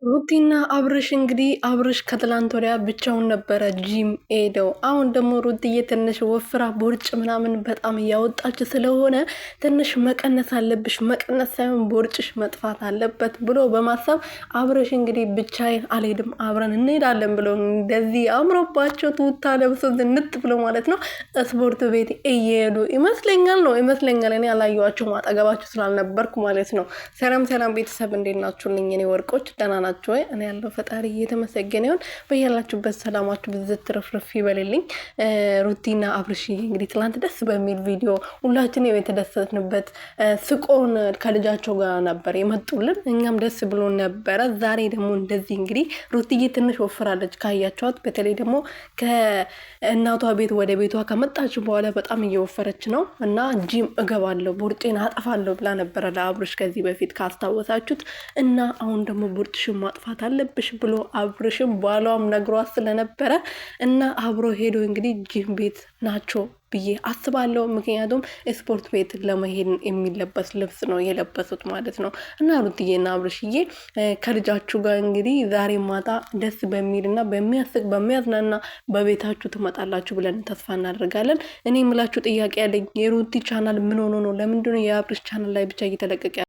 ሩቲና አብርሽ እንግዲህ አብርሽ ከትላንት ወዲያ ብቻውን ነበረ ጂም ሄደው። አሁን ደግሞ ሩቲዬ ትንሽ ወፍራ ቦርጭ ምናምን በጣም እያወጣች ስለሆነ ትንሽ መቀነስ አለብሽ፣ መቀነስ ሳይሆን ቦርጭሽ መጥፋት አለበት ብሎ በማሰብ አብርሽ እንግዲህ ብቻዬን አልሄድም አብረን እንሄዳለን ብሎ እንደዚህ አምሮባቸው ቱታ ለብሶ ዝንጥ ብሎ ማለት ነው ስፖርት ቤት እየሄዱ ይመስለኛል። እኔ አላየኋቸውም አጠገባቸው ስላልነበርኩ ማለት ነው። ሰላም ቤተሰብ እንዴት ናችሁልኝ? እኔ ወርቆች ደህና ናችሁ ወይ? እኔ ያለው ፈጣሪ እየተመሰገነ ይሁን። በያላችሁበት ሰላማችሁ ብዝት ትርፍርፍ ይበልልኝ። ሩቲና አብርሽዬ እንግዲህ ትላንት ደስ በሚል ቪዲዮ ሁላችን የተደሰትንበት ስቆን ከልጃቸው ጋር ነበር የመጡልን። እኛም ደስ ብሎ ነበረ። ዛሬ ደግሞ እንደዚህ እንግዲህ ሩቲዬ ትንሽ ወፍራለች ካያቸዋት። በተለይ ደግሞ ከእናቷ ቤት ወደ ቤቷ ከመጣች በኋላ በጣም እየወፈረች ነው እና ጂም እገባለሁ ቦርጬን አጠፋለሁ ብላ ነበረ ለአብርሽ ከዚህ በፊት ካስታወሳችሁት። እና አሁን ደግሞ ቦርጭሽን ማጥፋት አለብሽ ብሎ አብርሽም ባሏም ነግሯት ስለነበረ እና አብሮ ሄዶ እንግዲህ ጂም ቤት ናቸው ብዬ አስባለሁ። ምክንያቱም ስፖርት ቤት ለመሄድ የሚለበስ ልብስ ነው የለበሱት ማለት ነው። እና ሩትዬና አብርሽዬ ከልጃችሁ ጋር እንግዲህ ዛሬ ማታ ደስ በሚልና በሚያስቅ በሚያዝናና በቤታችሁ ትመጣላችሁ ብለን ተስፋ እናደርጋለን። እኔ የምላችሁ ጥያቄ ያለኝ የሩቲ ቻናል ምን ሆኖ ነው? ለምንድነው የአብርሽ ቻናል ላይ ብቻ እየተለቀቀ